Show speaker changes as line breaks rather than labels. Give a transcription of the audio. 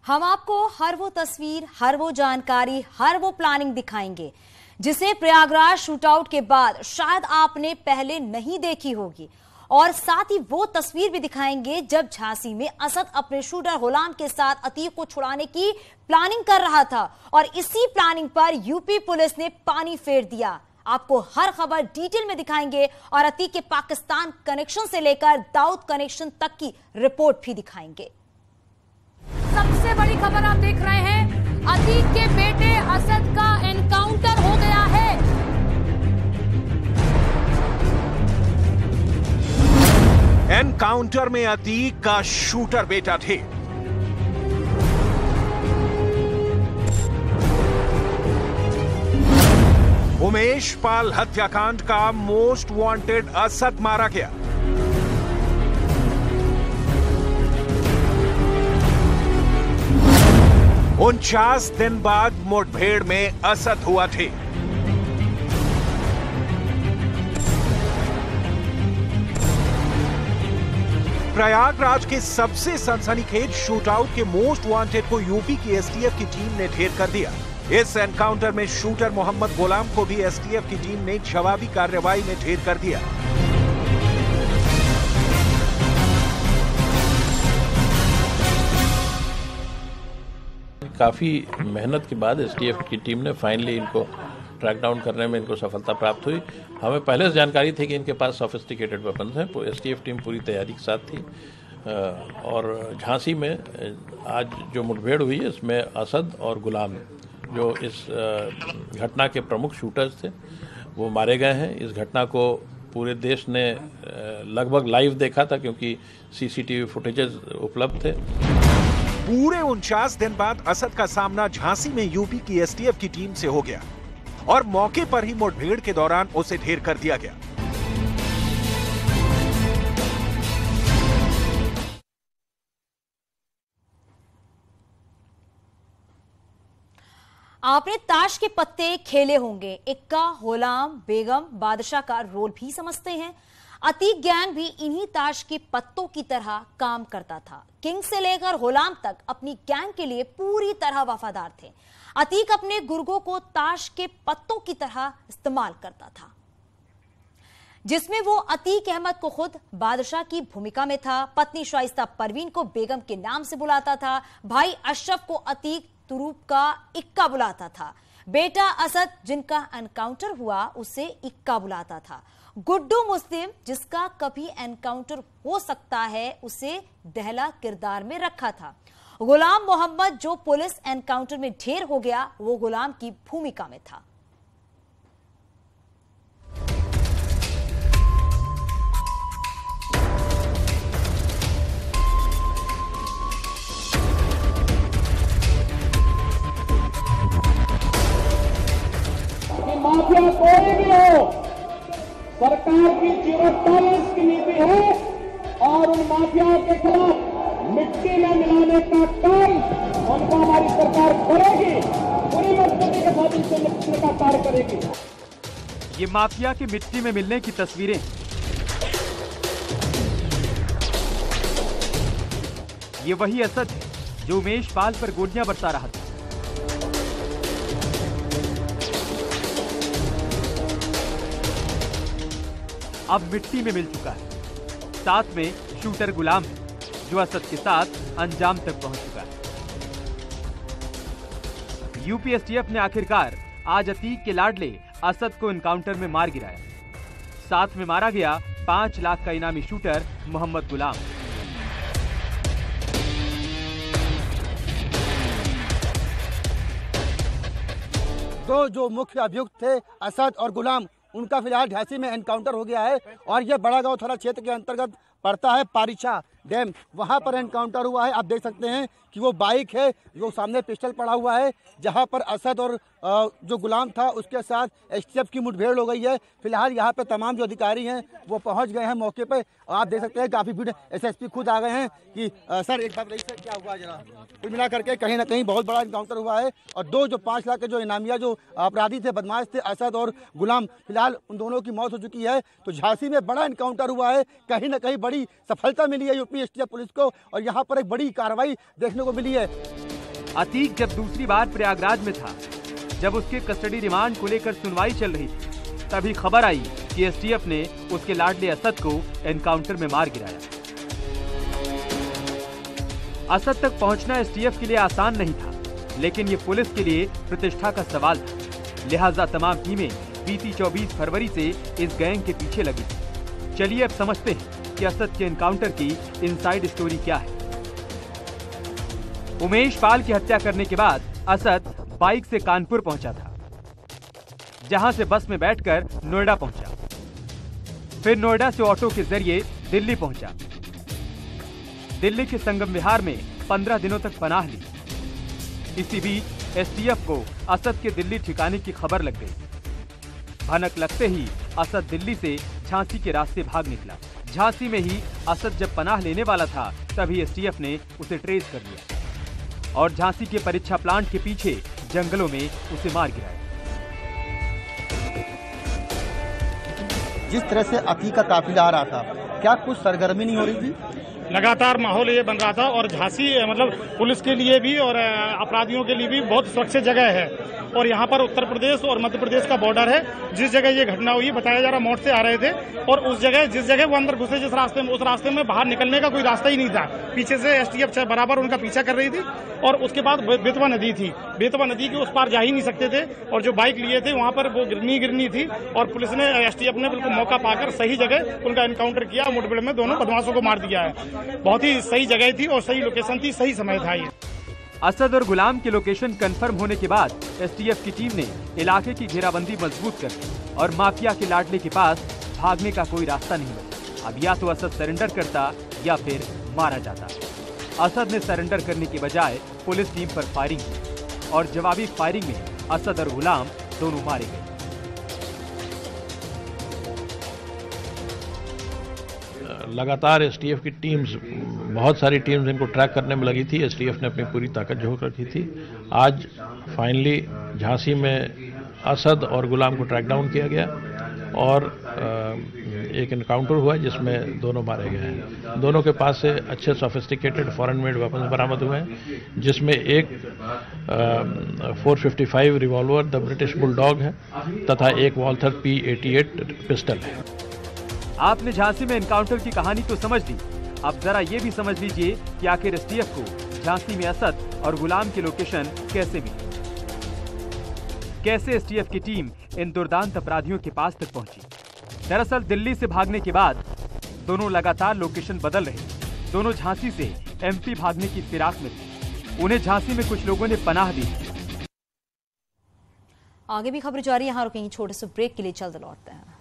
हम आपको हर वो तस्वीर, हर वो जानकारी, हर वो प्लानिंग दिखाएंगे जिसे प्रयागराज शूटआउट के बाद शायद आपने पहले नहीं देखी होगी, और साथ ही वो तस्वीर भी दिखाएंगे जब झांसी में असद अपने शूटर गुलाम के साथ अतीक को छुड़ाने की प्लानिंग कर रहा था और इसी प्लानिंग पर यूपी पुलिस ने पानी फेर दिया। आपको हर खबर डिटेल में दिखाएंगे और अतीक के पाकिस्तान कनेक्शन से लेकर दाऊद कनेक्शन तक की रिपोर्ट भी दिखाएंगे।
सबसे बड़ी खबर आप देख रहे हैं, अतीक के बेटे असद का एनकाउंटर हो गया है।
एनकाउंटर में अतीक का शूटर बेटा थे। उमेश पाल हत्याकांड का मोस्ट वांटेड असद मारा गया। उनचास दिन बाद मुठभेड़ में असद हुआ थे। प्रयागराज के सबसे सनसनीखेज शूटआउट के मोस्ट वांटेड को यूपी की एसटीएफ की टीम ने ढेर कर दिया। इस एनकाउंटर में शूटर मोहम्मद गुलाम को भी एसटीएफ की टीम ने जवाबी कार्रवाई में ढेर कर दिया।
काफ़ी मेहनत के बाद एसटीएफ की टीम ने फाइनली इनको ट्रैक डाउन करने में इनको सफलता प्राप्त हुई। हमें पहले से जानकारी थी कि इनके पास सोफिस्टिकेटेड वेपन्स हैं। एसटीएफ टीम पूरी तैयारी के साथ थी और झांसी में आज जो मुठभेड़ हुई है इसमें असद और गुलाम जो इस घटना के प्रमुख शूटर्स थे वो मारे गए हैं। इस घटना को पूरे देश ने लगभग लाइव देखा था क्योंकि सीसीटीवी फुटेजेस उपलब्ध थे।
पूरे 49 दिन बाद असद का सामना झांसी में यूपी की एसटीएफ की टीम से हो गया और मौके पर ही मुठभेड़ के दौरान उसे ढेर कर दिया गया।
आपने ताश के पत्ते खेले होंगे, इक्का, गुलाम, बेगम, बादशाह का रोल भी समझते हैं। अतीक गैंग भी इन्हीं ताश के पत्तों की तरह काम करता था। किंग से लेकर गुलाम तक अपनी गैंग के लिए पूरी तरह वफादार थे। अतीक अपने गुर्गों को ताश के पत्तों की तरह इस्तेमाल करता था, जिसमें वो अतीक अहमद को खुद बादशाह की भूमिका में था, पत्नी शाइस्ता परवीन को बेगम के नाम से बुलाता था, भाई अशरफ को अतीक तुरूप का इक्का बुलाता था, बेटा असद जिनका एनकाउंटर हुआ उसे इक्का बुलाता था, गुड्डू मुस्लिम जिसका कभी एनकाउंटर हो सकता है उसे दहला किरदार में रखा था, गुलाम मोहम्मद जो पुलिस एनकाउंटर में ढेर हो गया वो गुलाम की भूमिका में था।
माफिया कोई भी हो, सरकार की 0 की नीति है और उन माफियाओं के खिलाफ मिट्टी में मिलाने का काम उनको हमारी सरकार करेगी, पूरी मजबूती के साथ इनसे निपटने का कार्य करेगी।
ये माफिया की मिट्टी में मिलने की तस्वीरें, ये वही असद है जो उमेश पाल पर गोलियां बरसा रहा था। अब मिट्टी में मिल चुका है, साथ में शूटर गुलाम है जो असद के साथ अंजाम तक पहुंच चुका है। यूपी एसटीएफ ने आखिरकार आज अतीक के लाडले असद को एनकाउंटर में मार गिराया। साथ में मारा गया 5 लाख का इनामी शूटर मोहम्मद गुलाम।
दो जो मुख्य अभियुक्त थे असद और गुलाम, उनका फिलहाल झांसी में एनकाउंटर हो गया है और यह बड़ा गांव थाना क्षेत्र के अंतर्गत पड़ता है पारिछा डैम, वहां पर एनकाउंटर हुआ है। आप देख सकते हैं कि वो बाइक है, जो सामने पिस्टल पड़ा हुआ है, जहां पर असद और जो गुलाम था उसके साथ एसटीएफ की मुठभेड़ हो गई है। फिलहाल यहां पे तमाम जो अधिकारी हैं वो पहुंच गए हैं मौके पे और आप देख सकते हैं काफी भीड़, एसएसपी खुद आ गए हैं कि सर एक बात सर क्या हुआ जरा। कुल मिला करके कहीं ना कहीं बहुत बड़ा एनकाउंटर हुआ है और दो जो 5 लाख के जो इनामिया जो अपराधी थे, बदमाश थे, असद और गुलाम, फिलहाल उन दोनों की मौत हो चुकी है। तो झांसी में बड़ा एनकाउंटर हुआ है, कहीं ना कहीं बड़ी सफलता मिली है यूपी एसटीएफ पुलिस को और यहाँ पर एक बड़ी कार्रवाई देखने को मिली है।
अतीक जब दूसरी बार प्रयागराज में था, जब उसके कस्टडी रिमांड को लेकर सुनवाई चल रही थी, तभी खबर आई कि एसटीएफ ने उसके लाडले असद को एनकाउंटर में मार गिराया। असद तक पहुंचना एसटीएफ के लिए आसान नहीं था, लेकिन ये पुलिस के लिए प्रतिष्ठा का सवाल था। लिहाजा तमाम टीमें बीती 24 फरवरी से इस गैंग के पीछे लगी थी। चलिए अब समझते हैं कि असद के एनकाउंटर की इनसाइड स्टोरी क्या है। उमेश पाल की हत्या करने के बाद असद बाइक से कानपुर पहुंचा था, जहां से बस में बैठकर नोएडा पहुंचा। फिर नोएडा से ऑटो के जरिए दिल्ली पहुंचा। दिल्ली के संगम विहार में 15 दिनों तक पनाह ली। इसी बीच एसटीएफ को असद के दिल्ली ठिकाने की खबर लग गई। भनक लगते ही असद दिल्ली से झांसी के रास्ते भाग निकला। झांसी में ही असद जब पनाह लेने वाला था, तभी एसटीएफ ने उसे ट्रेस कर लिया और झांसी के परीक्षा प्लांट के पीछे जंगलों में उसे मार गिराया।
जिस तरह से अतीक का काफिला आ रहा था, क्या कुछ सरगर्मी नहीं हो रही थी?
लगातार माहौल ये बन रहा था और झांसी मतलब पुलिस के लिए भी और अपराधियों के लिए भी बहुत सुरक्षित जगह है। और यहाँ पर उत्तर प्रदेश और मध्य प्रदेश का बॉर्डर है। जिस जगह ये घटना हुई, बताया जा रहा मोड़ से आ रहे थे और उस जगह जिस जगह वो अंदर घुसे जिस रास्ते में, उस रास्ते में बाहर निकलने का कोई रास्ता ही नहीं था। पीछे से एसटीएफ बराबर उनका पीछा कर रही थी और उसके बाद बेतवा नदी थी। बेतवा नदी के उस पार जा ही नहीं सकते थे और जो बाइक लिए थे वहाँ पर वो गिरनी थी और पुलिस ने, एसटीएफ ने बिल्कुल मौका पाकर सही जगह उनका एनकाउंटर किया। मुठभेड़ में दोनों बदमाशों को मार दिया है। बहुत ही सही जगह थी और सही लोकेशन थी, सही समय था ये।
असद और गुलाम के लोकेशन कंफर्म होने के बाद एसटीएफ की टीम ने इलाके की घेराबंदी मजबूत कर दी और माफिया के लाडले के पास भागने का कोई रास्ता नहीं बचा। अब या तो असद सरेंडर करता या फिर मारा जाता। असद ने सरेंडर करने की बजाय पुलिस टीम पर फायरिंग की और जवाबी फायरिंग में असद और गुलाम दोनों मारे गए।
लगातार एसटीएफ की टीम्स, बहुत सारी टीम्स इनको ट्रैक करने में लगी थी। एसटीएफ ने अपनी पूरी ताकत झोंक रखी थी। आज फाइनली झांसी में असद और गुलाम को ट्रैक डाउन किया गया और एक एनकाउंटर हुआ जिसमें दोनों मारे गए हैं। दोनों के पास से अच्छे सोफिस्टिकेटेड फॉरेन मेड वेपन्स बरामद हुए हैं, जिसमें एक 455 रिवॉल्वर द ब्रिटिश बुलडॉग है तथा एक वॉल्थर P88 पिस्टल है।
आपने झांसी में एनकाउंटर की कहानी तो समझ ली, अब जरा ये भी समझ लीजिए कि आखिर एसटीएफ को झांसी में असद और गुलाम के लोकेशन कैसे मिले, कैसे एसटीएफ की टीम इन दुर्दांत अपराधियों के पास तक पहुंची। दरअसल दिल्ली से भागने के बाद दोनों लगातार लोकेशन बदल रहे। दोनों झांसी से एमपी भागने की फिराक में थे। उन्हें झांसी में कुछ लोगों ने पनाह दी।
आगे भी खबर जारी, यहाँ रुकेंगे छोटे से ब्रेक के लिए, जल्द लौटते हैं।